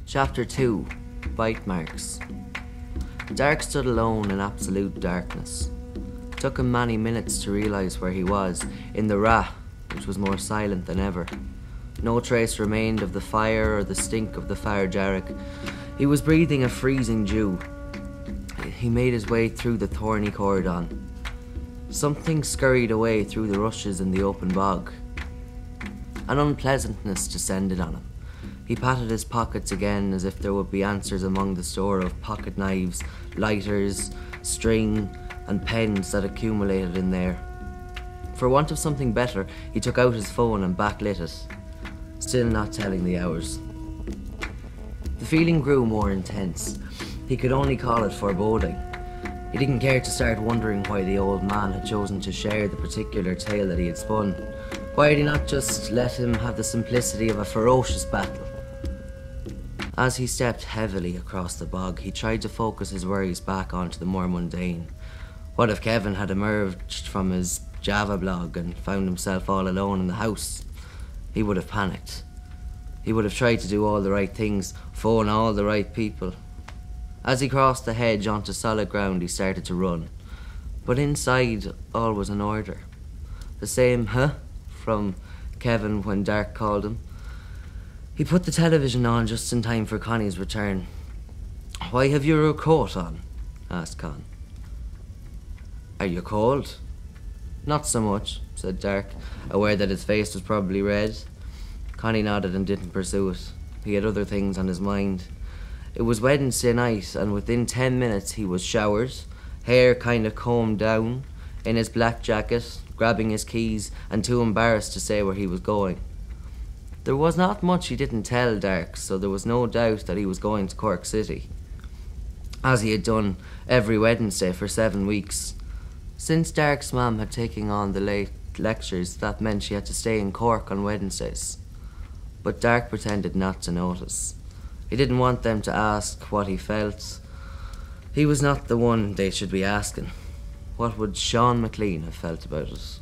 Chapter 2. Bite Marks. Dark stood alone in absolute darkness. It took him many minutes to realise where he was, in the Rah, which was more silent than ever. No trace remained of the fire or the stink of the fire jarrick. He was breathing a freezing dew. He made his way through the thorny cordon. Something scurried away through the rushes in the open bog. An unpleasantness descended on him. He patted his pockets again as if there would be answers among the store of pocket knives, lighters, string, and pens that accumulated in there. For want of something better, he took out his phone and backlit it, still not telling the hours. The feeling grew more intense. He could only call it foreboding. He didn't care to start wondering why the old man had chosen to share the particular tale that he had spun. Why had he not just let him have the simplicity of a ferocious battle? As he stepped heavily across the bog, he tried to focus his worries back onto the more mundane. What if Kevin had emerged from his Java blog and found himself all alone in the house? He would have panicked. He would have tried to do all the right things, phone all the right people. As he crossed the hedge onto solid ground, he started to run. But inside, all was in order. The same from Kevin when Dark called him. He put the television on just in time for Connie's return. "Why have you your coat on?" asked Con. "Are you cold?" "Not so much," said Dark, aware that his face was probably red. Connie nodded and didn't pursue it. He had other things on his mind. It was Wednesday night, and within 10 minutes he was showered, hair kind of combed down, in his black jacket, grabbing his keys, and too embarrassed to say where he was going. There was not much he didn't tell Dark, so there was no doubt that he was going to Cork City, as he had done every Wednesday for 7 weeks. Since Dark's mum had taken on the late lectures, that meant she had to stay in Cork on Wednesdays. But Dark pretended not to notice. He didn't want them to ask what he felt. He was not the one they should be asking. What would Sean McLean have felt about it?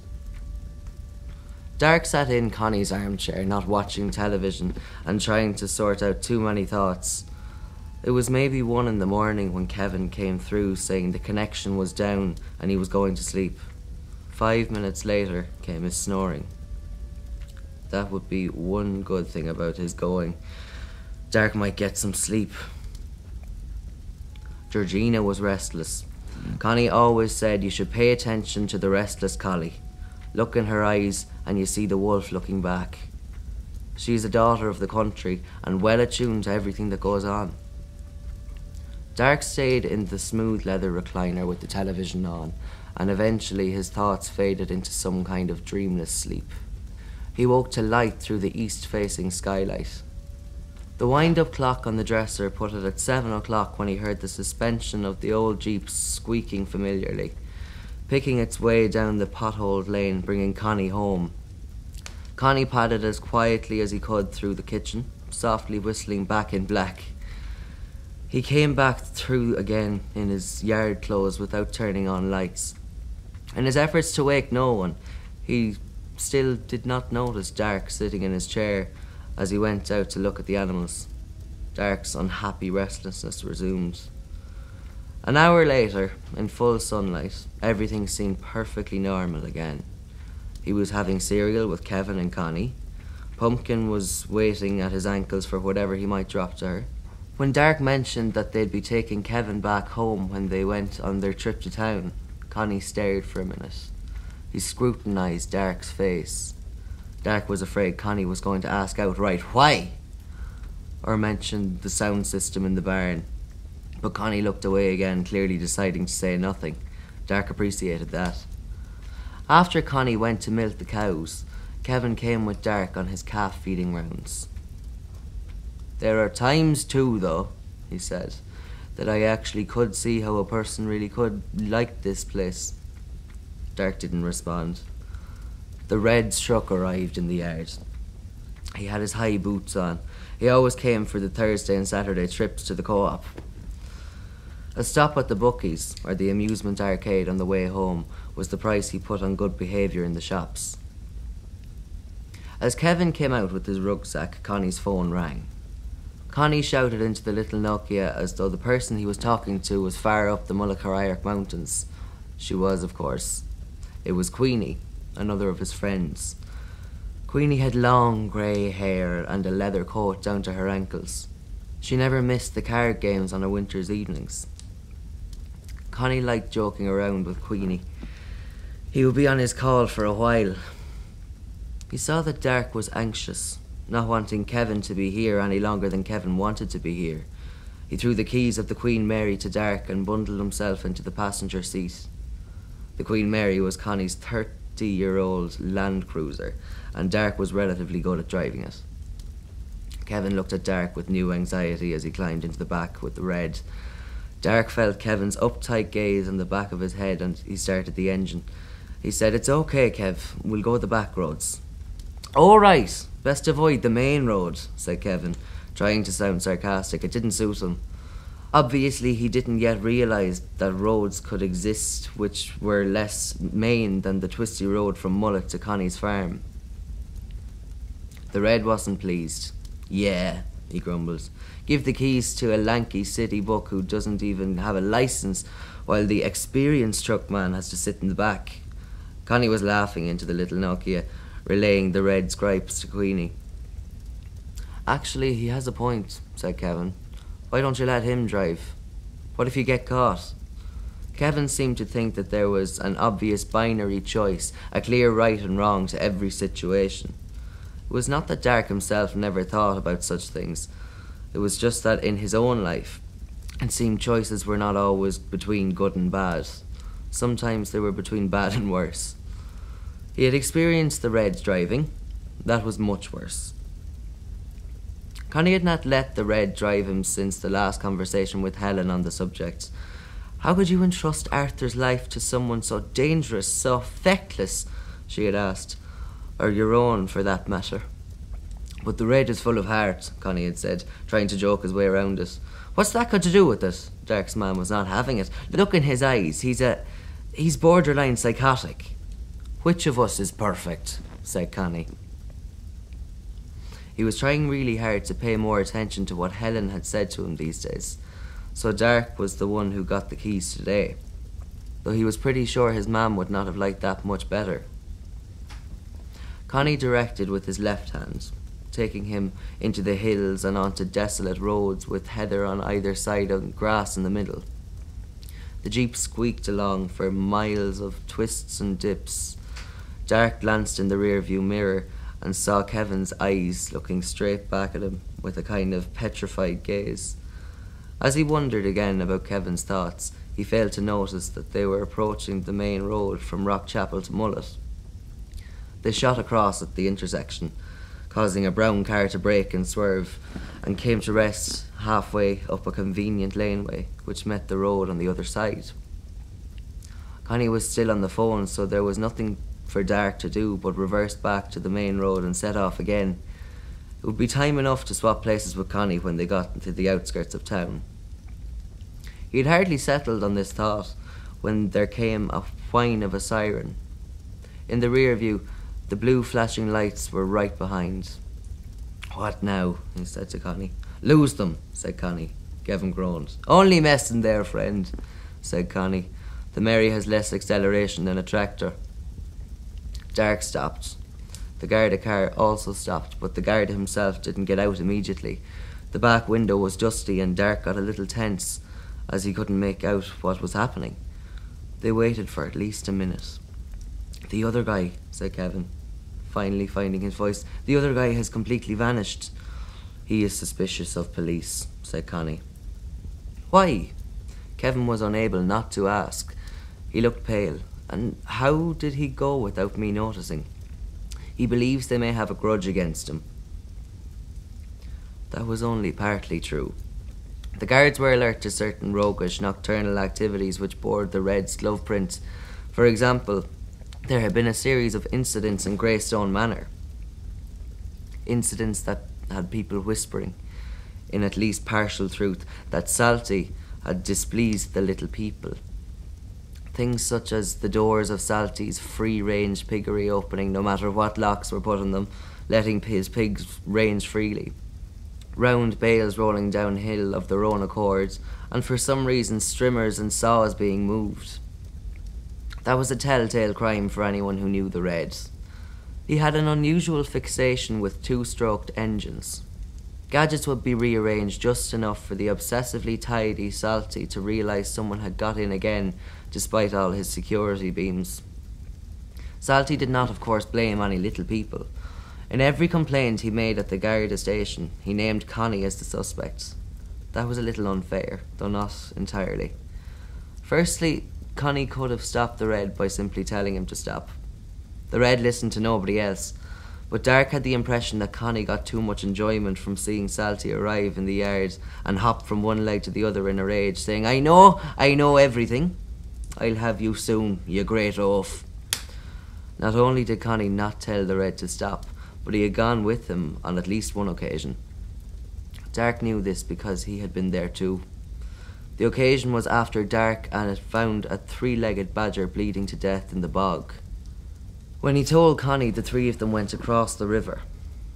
Dark sat in Connie's armchair, not watching television and trying to sort out too many thoughts. It was maybe 1 in the morning when Kevin came through saying the connection was down and he was going to sleep. 5 minutes later came his snoring. That would be one good thing about his going. Dark might get some sleep. Georgina was restless. Connie always said you should pay attention to the restless collie. Look in her eyes and you see the wolf looking back. She is a daughter of the country and well attuned to everything that goes on. Dark stayed in the smooth leather recliner with the television on, and eventually his thoughts faded into some kind of dreamless sleep. He woke to light through the east-facing skylight. The wind-up clock on the dresser put it at 7 o'clock when he heard the suspension of the old Jeep squeaking familiarly, picking its way down the potholed lane, bringing Connie home. Connie padded as quietly as he could through the kitchen, softly whistling Back in Black. He came back through again in his yard clothes without turning on lights. In his efforts to wake no one, he still did not notice Dark sitting in his chair as he went out to look at the animals. Dark's unhappy restlessness resumed. An hour later, in full sunlight, everything seemed perfectly normal again. He was having cereal with Kevin and Connie. Pumpkin was waiting at his ankles for whatever he might drop to her. When Dark mentioned that they'd be taking Kevin back home when they went on their trip to town, Connie stared for a minute. He scrutinised Dark's face. Dark was afraid Connie was going to ask outright why, or mention the sound system in the barn. But Connie looked away again, clearly deciding to say nothing. Dark appreciated that. After Connie went to milk the cows, Kevin came with Dark on his calf feeding rounds. "There are times too, though," he said, "that I actually could see how a person really could like this place." Dark didn't respond. The red truck arrived in the yard. He had his high boots on. He always came for the Thursday and Saturday trips to the co-op. A stop at the bookies, or the amusement arcade on the way home, was the price he put on good behaviour in the shops. As Kevin came out with his rucksack, Connie's phone rang. Connie shouted into the little Nokia as though the person he was talking to was far up the Mycrofilms mountains. She was, of course. It was Queenie, another of his friends. Queenie had long grey hair and a leather coat down to her ankles. She never missed the card games on her winter's evenings. Connie liked joking around with Queenie. He would be on his call for a while. He saw that Dark was anxious, not wanting Kevin to be here any longer than Kevin wanted to be here. He threw the keys of the Queen Mary to Dark and bundled himself into the passenger seat. The Queen Mary was Connie's 30-year-old Land Cruiser, and Dark was relatively good at driving it. Kevin looked at Dark with new anxiety as he climbed into the back with the Red. Dark felt Kevin's uptight gaze on the back of his head and he started the engine. He said, "It's okay, Kev, we'll go the back roads." "All right, best avoid the main road," said Kevin, trying to sound sarcastic. It didn't suit him. Obviously, he didn't yet realise that roads could exist which were less main than the twisty road from Mullet to Connie's farm. The Red wasn't pleased. "Yeah," he grumbled. "Give the keys to a lanky city buck who doesn't even have a licence, while the experienced truckman has to sit in the back." Connie was laughing into the little Nokia, relaying the Red's gripes to Queenie. "Actually, he has a point," said Kevin. "Why don't you let him drive? What if you get caught?" Kevin seemed to think that there was an obvious binary choice, a clear right and wrong to every situation. It was not that Dark himself never thought about such things. It was just that in his own life, it seemed choices were not always between good and bad. Sometimes they were between bad and worse. He had experienced the Red's driving. That was much worse. Connie had not let the Red drive him since the last conversation with Helen on the subject. "How could you entrust Arthur's life to someone so dangerous, so feckless?" she had asked. "Or your own, for that matter." "But the Red is full of heart," Connie had said, trying to joke his way around it. "What's that got to do with it?" Dark's man was not having it. "Look in his eyes. He's borderline psychotic." "Which of us is perfect?" said Connie. He was trying really hard to pay more attention to what Helen had said to him these days. So Dark was the one who got the keys today, though he was pretty sure his mam would not have liked that much better. Connie directed with his left hand, taking him into the hills and onto desolate roads with heather on either side and grass in the middle. The jeep squeaked along for miles of twists and dips. Dark glanced in the rear-view mirror and saw Kevin's eyes looking straight back at him with a kind of petrified gaze. As he wondered again about Kevin's thoughts, he failed to notice that they were approaching the main road from Rockchapel to Mullet. They shot across at the intersection, causing a brown car to brake and swerve, and came to rest halfway up a convenient laneway which met the road on the other side. Connie was still on the phone, so there was nothing for Dark to do but reverse back to the main road and set off again. It would be time enough to swap places with Connie when they got into the outskirts of town. He had hardly settled on this thought when there came a whine of a siren. In the rear view, the blue flashing lights were right behind. "What now?" he said to Connie. "Lose them," said Connie. Kevin groaned. "Only messing there, friend," said Connie. "The Mary has less acceleration than a tractor." Dark stopped. The Garda car also stopped, but the Garda himself didn't get out immediately. The back window was dusty and Dark got a little tense as he couldn't make out what was happening. They waited for at least a minute. "The other guy," said Kevin, finally finding his voice. "The other guy has completely vanished." "He is suspicious of police," said Connie. "Why?" Kevin was unable not to ask. He looked pale. "And how did he go without me noticing?" "He believes they may have a grudge against him." That was only partly true. The guards were alert to certain roguish nocturnal activities which bore the Red's glove print. For example, there had been a series of incidents in Greystone Manor. Incidents that had people whispering, in at least partial truth, that Salty had displeased the little people. Things such as the doors of Salty's free-range piggery opening no matter what locks were put on them, letting his pigs range freely. round bales rolling downhill of their own accord, and for some reason strimmers and saws being moved. That was a telltale crime for anyone who knew the Red. He had an unusual fixation with two-stroked engines. Gadgets would be rearranged just enough for the obsessively tidy Salty to realise someone had got in again, despite all his security beams. Salty did not, of course, blame any little people. In every complaint he made at the Garda station, he named Connie as the suspect. That was a little unfair, though not entirely. Firstly, Connie could have stopped the Red by simply telling him to stop. The Red listened to nobody else, but Dark had the impression that Connie got too much enjoyment from seeing Salty arrive in the yard and hop from one leg to the other in a rage, saying, I know everything. I'll have you soon, you great oaf." Not only did Connie not tell the Red to stop, but he had gone with him on at least one occasion. Dark knew this because he had been there too. The occasion was after Dark and had found a three-legged badger bleeding to death in the bog. When he told Connie, the three of them went across the river,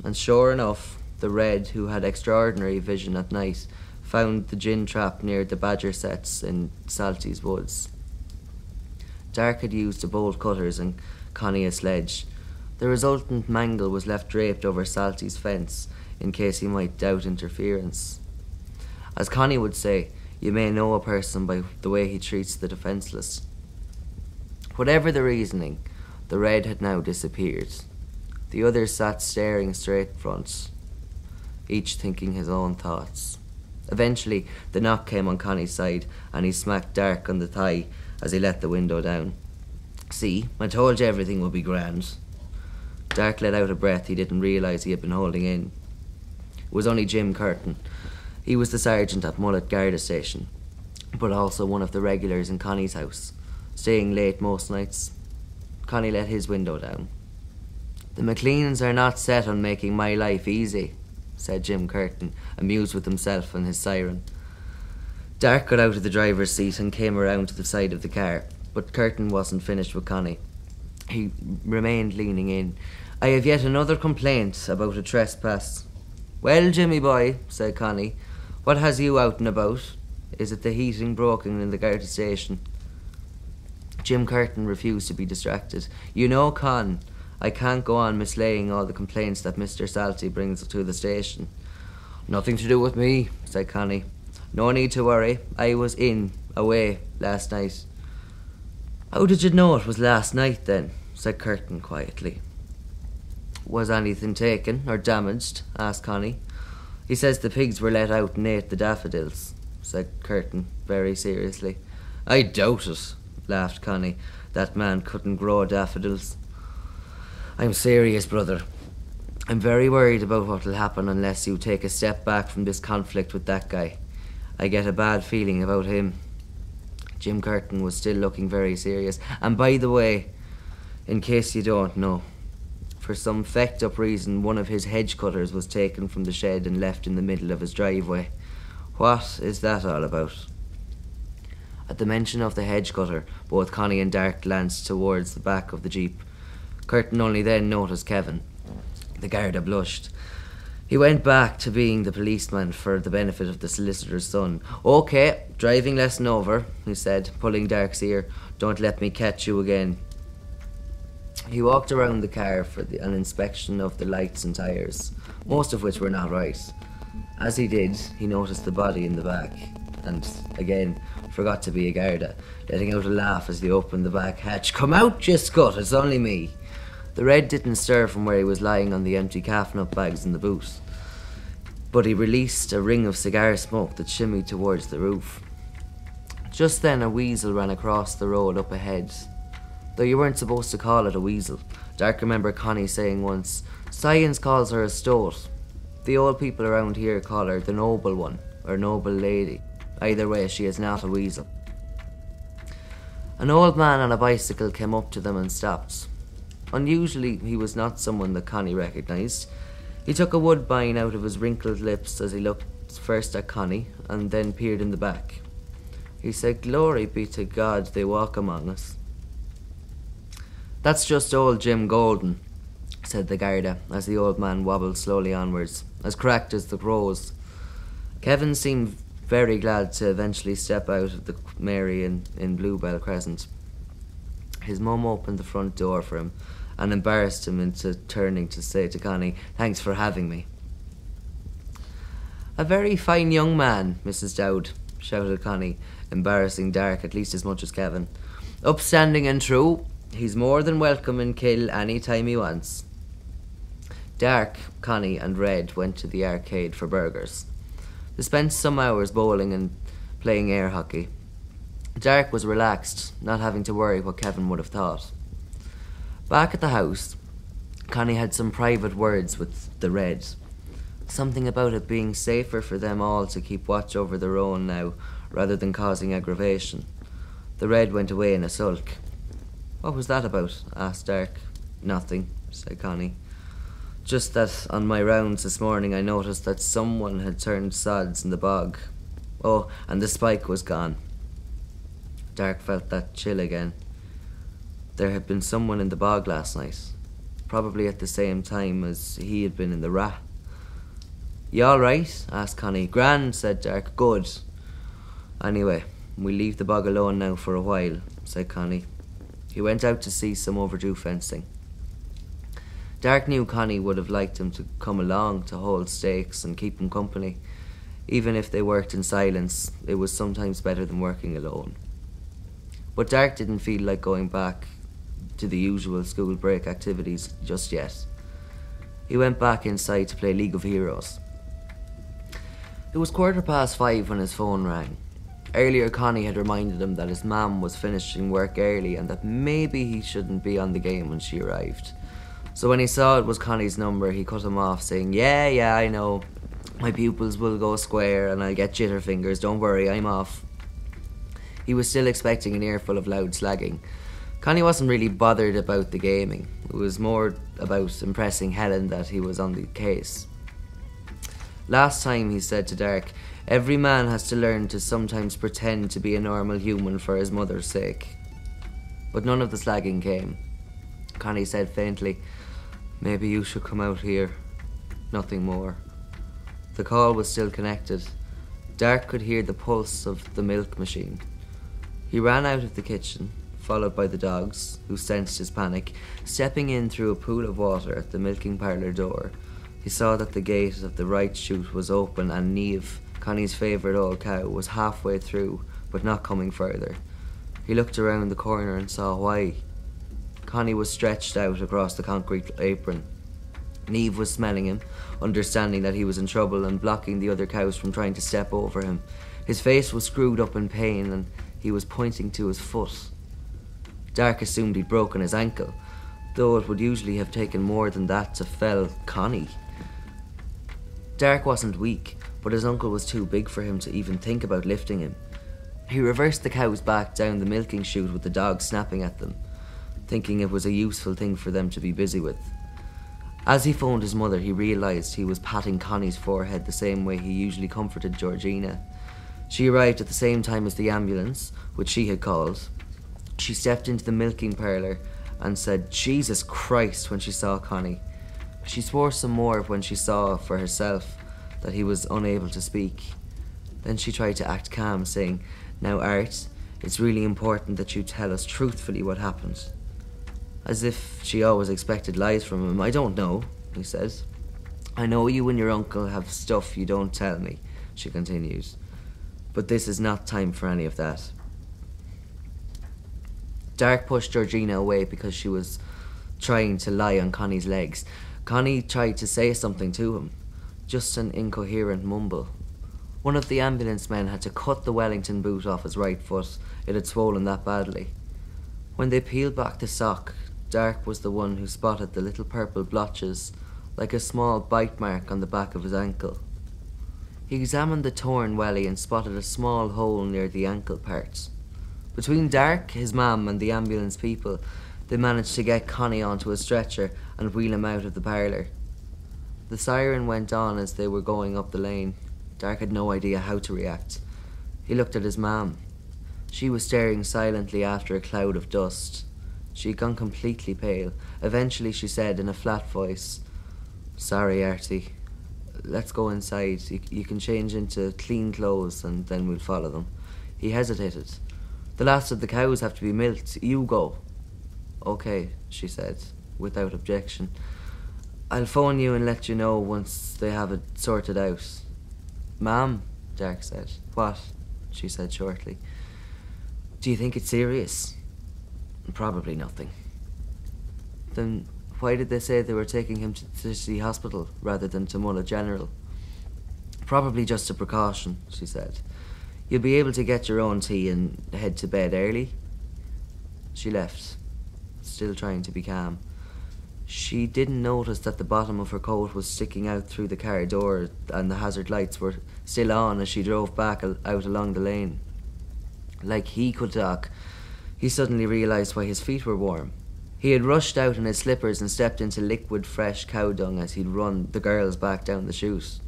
and sure enough, the Red, who had extraordinary vision at night, found the gin trap near the badger sets in Salty's woods. Dark had used the bolt cutters and Connie a sledge. The resultant mangle was left draped over Salty's fence in case he might doubt interference. As Connie would say, you may know a person by the way he treats the defenceless. Whatever the reasoning, the Red had now disappeared. The others sat staring straight front, each thinking his own thoughts. Eventually, the knock came on Connie's side, and he smacked Dark on the thigh as he let the window down. "See, I told you everything would be grand." Dark let out a breath he didn't realise he had been holding in. It was only Jim Curtin. He was the sergeant at Mullet Garda Station, but also one of the regulars in Connie's house, staying late most nights. Connie let his window down. "The McLeans are not set on making my life easy," said Jim Curtin, amused with himself and his siren. Dark got out of the driver's seat and came around to the side of the car, but Curtin wasn't finished with Connie. He remained leaning in. "I have yet another complaint about a trespass." "Well, Jimmy boy," said Connie, "what has you out and about? Is it the heating broken in the Garda station?" Jim Curtin refused to be distracted. "You know, Con, I can't go on mislaying all the complaints that Mr. Salty brings to the station." "Nothing to do with me," said Connie. "No need to worry. I was away last night." "How did you know it was last night then?" said Curtin quietly. "Was anything taken or damaged?" asked Connie. "He says the pigs were let out and ate the daffodils," said Curtin very seriously. "I doubt it," laughed Connie. "That man couldn't grow daffodils." "I'm serious, brother. I'm very worried about what will happen unless you take a step back from this conflict with that guy. I get a bad feeling about him." Jim Curtin was still looking very serious. "And by the way, in case you don't know, for some fecked up reason one of his hedge cutters was taken from the shed and left in the middle of his driveway. What is that all about?" At the mention of the hedge cutter, both Connie and Dark glanced towards the back of the jeep. Curtin only then noticed Kevin. The Garda blushed. He went back to being the policeman for the benefit of the solicitor's son. "OK, driving lesson over," he said, pulling Dark's ear. "Don't let me catch you again." He walked around the car for an inspection of the lights and tyres, most of which were not right. As he did, he noticed the body in the back, and, again, forgot to be a Garda, letting out a laugh as he opened the back hatch. "Come out, you scut, it's only me." The Red didn't stir from where he was lying on the empty calf nut bags in the boot, but he released a ring of cigar smoke that shimmied towards the roof. Just then a weasel ran across the road up ahead. Though you weren't supposed to call it a weasel. Dark remembered Connie saying once, "Science calls her a stoat. The old people around here call her the noble one, or noble lady. Either way, she is not a weasel." An old man on a bicycle came up to them and stopped. Unusually, he was not someone that Connie recognised. He took a woodbine out of his wrinkled lips as he looked first at Connie and then peered in the back. He said, "Glory be to God, they walk among us." "That's just old Jim Golden," said the Garda, as the old man wobbled slowly onwards, as cracked as the crows. Kevin seemed very glad to eventually step out of the Mary in Bluebell Crescent. His mum opened the front door for him and embarrassed him into turning to say to Connie, "Thanks for having me." "A very fine young man, Mrs. Dowd," shouted Connie, embarrassing Dark at least as much as Kevin. "Upstanding and true. He's more than welcome in Kill any time he wants." Dark, Connie and Red went to the arcade for burgers. They spent some hours bowling and playing air hockey. Dark was relaxed, not having to worry what Kevin would have thought. Back at the house, Connie had some private words with the Red. Something about it being safer for them all to keep watch over their own now, rather than causing aggravation. The Red went away in a sulk. "What was that about?" asked Dark. "Nothing," said Connie. "Just that on my rounds this morning I noticed that someone had turned sods in the bog. Oh, and the spike was gone." Dark felt that chill again. There had been someone in the bog last night, probably at the same time as he had been in the Rat. "You all right?" asked Connie. "Grand," said Dark. "Good. Anyway, we'll leave the bog alone now for a while," said Connie. He went out to see some overdue fencing. Dark knew Connie would have liked him to come along to hold stakes and keep him company. Even if they worked in silence, it was sometimes better than working alone. But Dark didn't feel like going back to the usual school break activities just yet. He went back inside to play League of Heroes. It was 5:15 when his phone rang. Earlier, Connie had reminded him that his mum was finishing work early and that maybe he shouldn't be on the game when she arrived. So when he saw it was Connie's number, he cut him off, saying, Yeah, I know. My pupils will go square and I'll get jitter fingers. Don't worry, I'm off." He was still expecting an earful of loud slagging. Connie wasn't really bothered about the gaming. It was more about impressing Helen that he was on the case. Last time he said to Dark, "Every man has to learn to sometimes pretend to be a normal human for his mother's sake." But none of the slagging came. Connie said faintly, "Maybe you should come out here." Nothing more. The call was still connected. Dark could hear the pulse of the milk machine. He ran out of the kitchen, followed by the dogs, who sensed his panic. Stepping in through a pool of water at the milking parlour door, he saw that the gate of the right chute was open and Niamh, Connie's favourite old cow, was halfway through, but not coming further. He looked around the corner and saw why. Connie was stretched out across the concrete apron. Niamh was smelling him, understanding that he was in trouble and blocking the other cows from trying to step over him. His face was screwed up in pain and he was pointing to his foot. Dark assumed he'd broken his ankle, though it would usually have taken more than that to fell Connie. Dark wasn't weak, but his uncle was too big for him to even think about lifting him. He reversed the cows back down the milking chute with the dogs snapping at them, thinking it was a useful thing for them to be busy with. As he phoned his mother, he realised he was patting Connie's forehead the same way he usually comforted Georgina. She arrived at the same time as the ambulance, which she had called. She stepped into the milking parlour and said, "Jesus Christ," when she saw Connie. She swore some more when she saw for herself that he was unable to speak. Then she tried to act calm, saying, "Now, Art, it's really important that you tell us truthfully what happened." As if she always expected lies from him. "I don't know," he said. "I know you and your uncle have stuff you don't tell me," she continued. "But this is not time for any of that." Dark pushed Georgina away because she was trying to lie on Connie's legs. Connie tried to say something to him, just an incoherent mumble. One of the ambulance men had to cut the Wellington boot off his right foot. It had swollen that badly. When they peeled back the sock, Dark was the one who spotted the little purple blotches, like a small bite mark on the back of his ankle. He examined the torn welly and spotted a small hole near the ankle part. Between Dark, his mum, and the ambulance people, they managed to get Connie onto a stretcher and wheel him out of the parlour. The siren went on as they were going up the lane. Dark had no idea how to react. He looked at his mum. She was staring silently after a cloud of dust. She had gone completely pale. Eventually she said in a flat voice, "Sorry, Artie. Let's go inside. You can change into clean clothes and then we'll follow them." He hesitated. "The last of the cows have to be milked. You go." "Okay," she said, without objection. "I'll phone you and let you know once they have it sorted out." "Ma'am," Dark said. "What?" she said shortly. "Do you think it's serious?" "Probably nothing." "Then why did they say they were taking him to the city hospital rather than to Mulla General?" "Probably just a precaution," she said. "You'll be able to get your own tea and head to bed early." She left, still trying to be calm. She didn't notice that the bottom of her coat was sticking out through the car door and the hazard lights were still on as she drove back out along the lane. Like he could talk, he suddenly realised why his feet were warm. He had rushed out in his slippers and stepped into liquid fresh cow dung as he'd run the girls back down the chute.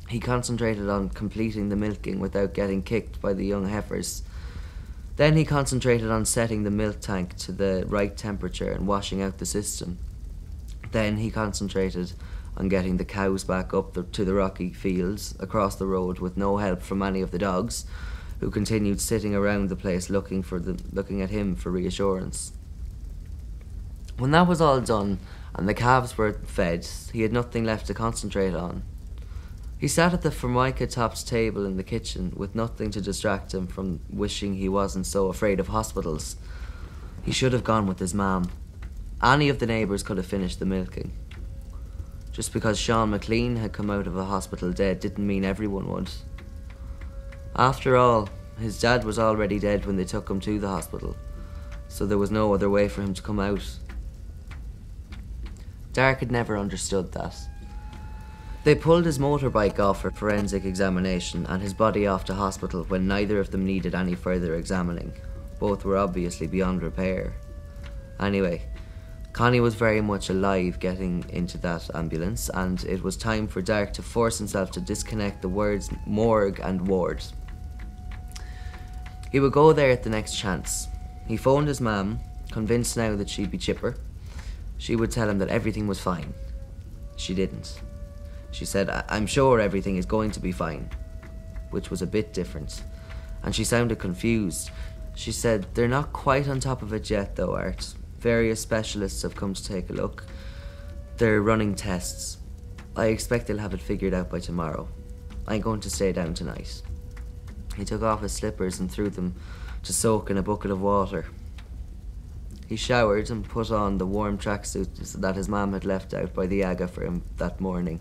He concentrated on completing the milking without getting kicked by the young heifers. Then he concentrated on setting the milk tank to the right temperature and washing out the system. Then he concentrated on getting the cows back up to the rocky fields across the road with no help from any of the dogs, who continued sitting around the place looking at him for reassurance. When that was all done and the calves were fed, he had nothing left to concentrate on. He sat at the formica-topped table in the kitchen with nothing to distract him from wishing he wasn't so afraid of hospitals. He should have gone with his mum. Any of the neighbours could have finished the milking. Just because Sean McLean had come out of a hospital dead didn't mean everyone would. After all, his dad was already dead when they took him to the hospital, so there was no other way for him to come out. Dark had never understood that. They pulled his motorbike off for forensic examination and his body off to hospital when neither of them needed any further examining. Both were obviously beyond repair. Anyway, Connie was very much alive getting into that ambulance, and it was time for Dark to force himself to disconnect the words morgue and ward. He would go there at the next chance. He phoned his mum, convinced now that she'd be chipper. She would tell him that everything was fine. She didn't. She said, "I'm sure everything is going to be fine," which was a bit different, and she sounded confused. She said, "They're not quite on top of it yet though, Art. Various specialists have come to take a look. They're running tests. I expect they'll have it figured out by tomorrow. I'm going to stay down tonight." He took off his slippers and threw them to soak in a bucket of water. He showered and put on the warm tracksuit that his mum had left out by the Aga for him that morning.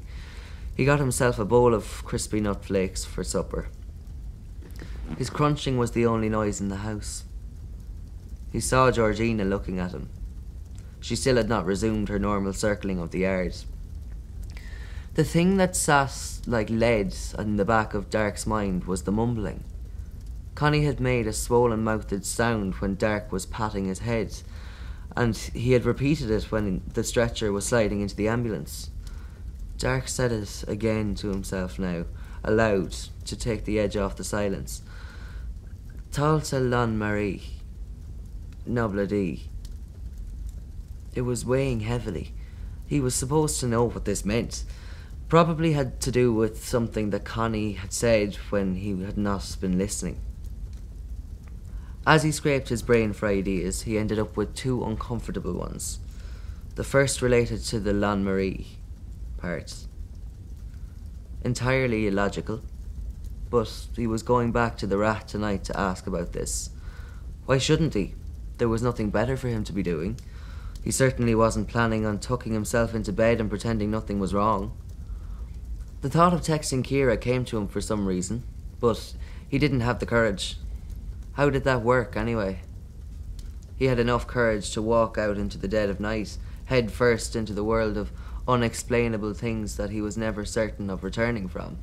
He got himself a bowl of crispy nut flakes for supper. His crunching was the only noise in the house. He saw Georgina looking at him. She still had not resumed her normal circling of the yard. The thing that sat like lead in the back of Dark's mind was the mumbling. Connie had made a swollen-mouthed sound when Dark was patting his head, and he had repeated it when the stretcher was sliding into the ambulance. Dark said it again to himself now, aloud, to take the edge off the silence. "Talsa Lan Marie. Nobladi." It was weighing heavily. He was supposed to know what this meant. Probably had to do with something that Connie had said when he had not been listening. As he scraped his brain for ideas, he ended up with two uncomfortable ones. The first related to the Lan Marie part. Entirely illogical, but he was going back to the Rat tonight to ask about this. Why shouldn't he? There was nothing better for him to be doing. He certainly wasn't planning on tucking himself into bed and pretending nothing was wrong. The thought of texting Kira came to him for some reason, but he didn't have the courage. How did that work, anyway? He had enough courage to walk out into the dead of night, head first into the world of unexplainable things that he was never certain of returning from.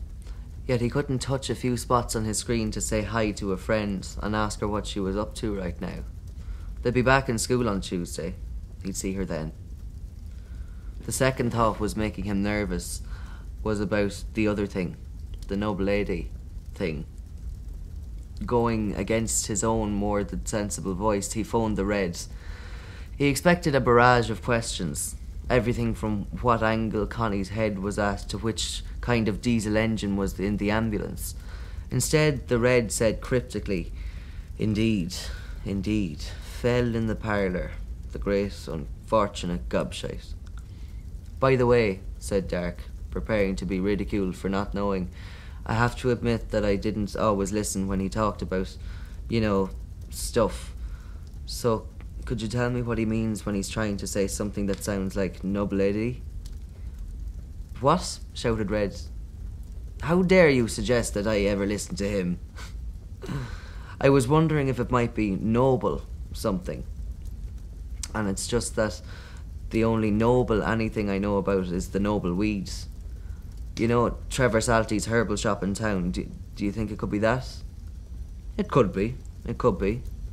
Yet he couldn't touch a few spots on his screen to say hi to a friend and ask her what she was up to right now. They'd be back in school on Tuesday. He'd see her then. The second thought was making him nervous, was about the other thing, the noble lady thing. Going against his own more than sensible voice, he phoned the Reds. He expected a barrage of questions, everything from what angle Connie's head was at to which kind of diesel engine was in the ambulance. Instead, the Red said cryptically, Indeed, fell in the parlour, the great unfortunate gobshite. By the way, said Dark, preparing to be ridiculed for not knowing, I have to admit that I didn't always listen when he talked about, stuff. So, could you tell me what he means when he's trying to say something that sounds like nobility? What? Shouted Red. How dare you suggest that I ever listen to him? I was wondering if it might be noble something. And it's just that the only noble anything I know about is the noble weeds. You know, Trevor Salty's herbal shop in town. Do you think it could be that? It could be,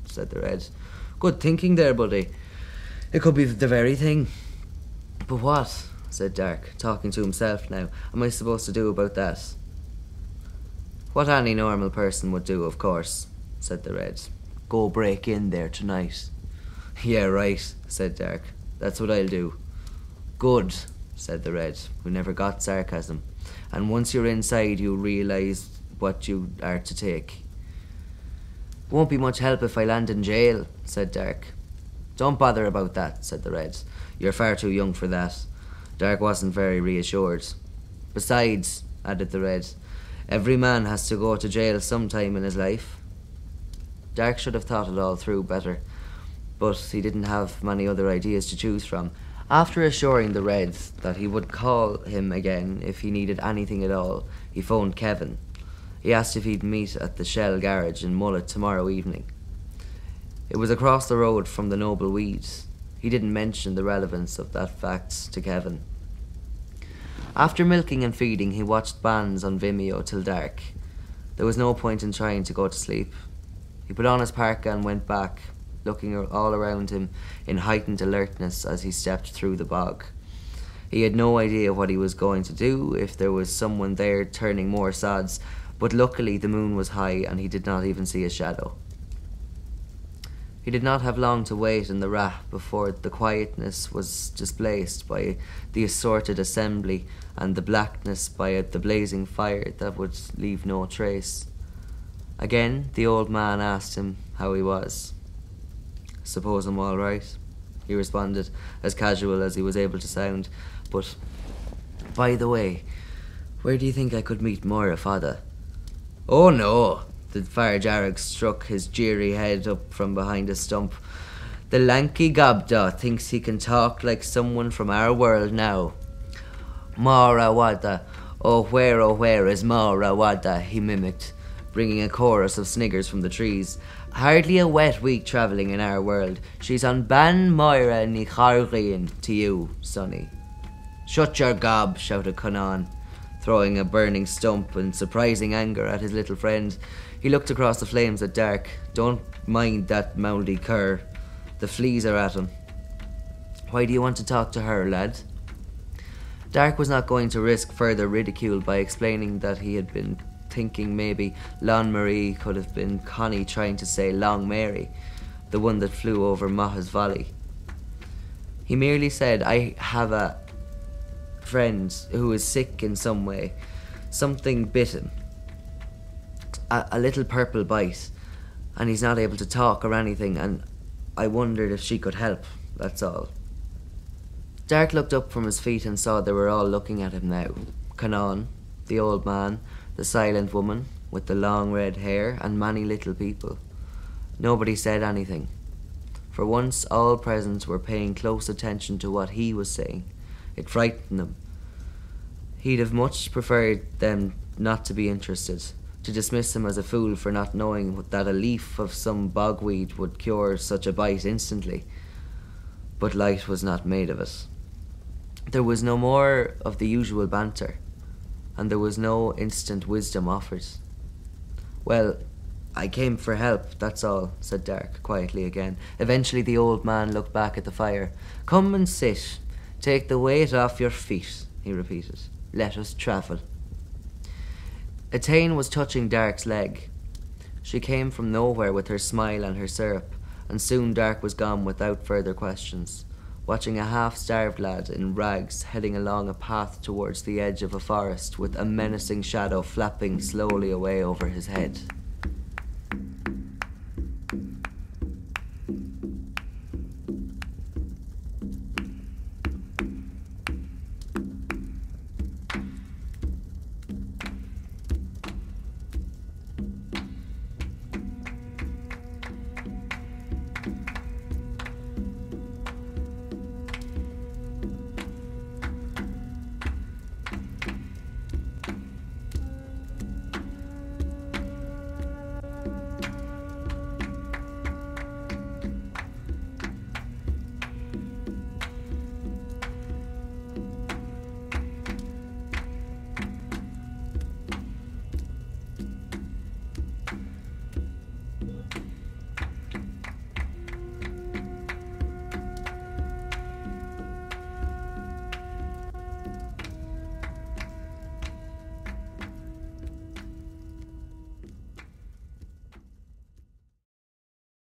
said the Red. Good thinking there, buddy. It could be the very thing. But what, said Dark, talking to himself now, am I supposed to do about that? What any normal person would do, of course, said the Red. Go break in there tonight. Yeah, right, said Dark. That's what I'll do. Good, said the Red, who never got sarcasm. And once you're inside, you'll realise what you are to take. Won't be much help if I land in jail, said Dark. Don't bother about that, said the Red. You're far too young for that. Dark wasn't very reassured. Besides, added the Red, every man has to go to jail sometime in his life. Dark should have thought it all through better, but he didn't have many other ideas to choose from. After assuring the Red that he would call him again if he needed anything at all, he phoned Kevin. He asked if he'd meet at the Shell garage in Mullet tomorrow evening. It was across the road from the Noble Weeds. He didn't mention the relevance of that fact to Kevin. After milking and feeding, he watched bands on Vimeo till dark. There was no point in trying to go to sleep. He put on his parka and went back, looking all around him in heightened alertness as he stepped through the bog. He had no idea what he was going to do, if there was someone there turning more sods, but luckily the moon was high and he did not even see a shadow. He did not have long to wait in the Rah before the quietness was displaced by the assorted assembly and the blackness by the blazing fire that would leave no trace. Again, the old man asked him how he was. Suppose I'm all right, he responded, as casual as he was able to sound. But, by the way, where do you think I could meet Moira Fada? Oh no, the Farjarag struck his jeery head up from behind a stump. The lanky gobda thinks he can talk like someone from our world now. Moira Wada, oh where is Moira Wada, he mimicked, bringing a chorus of sniggers from the trees. Hardly a wet week travelling in our world. She's on Ban Moira ni Gruagáin to you, sonny. Shut your gob, shouted Conan, throwing a burning stump in surprising anger at his little friend. He looked across the flames at Dark. Don't mind that mouldy cur. The fleas are at him. Why do you want to talk to her, lad? Dark was not going to risk further ridicule by explaining that he had been thinking maybe Lon Marie could have been Connie trying to say Long Mary, the one that flew over Matha's valley. He merely said, I have a friend who is sick in some way. Something bit him. A little purple bite, and he's not able to talk or anything, and I wondered if she could help, that's all. Dark looked up from his feet and saw they were all looking at him now. Conan, the old man, the silent woman with the long red hair, and many little people. Nobody said anything. For once, all present were paying close attention to what he was saying. It frightened them. He'd have much preferred them not to be interested, to dismiss him as a fool for not knowing that a leaf of some bogweed would cure such a bite instantly. But light was not made of it. There was no more of the usual banter, and there was no instant wisdom offered. Well, I came for help, that's all, said Dark quietly again. Eventually the old man looked back at the fire. Come and sit. Take the weight off your feet, he repeated. Let us travel. Etain was touching Dark's leg. She came from nowhere with her smile and her syrup, and soon Dark was gone without further questions, watching a half-starved lad in rags heading along a path towards the edge of a forest with a menacing shadow flapping slowly away over his head.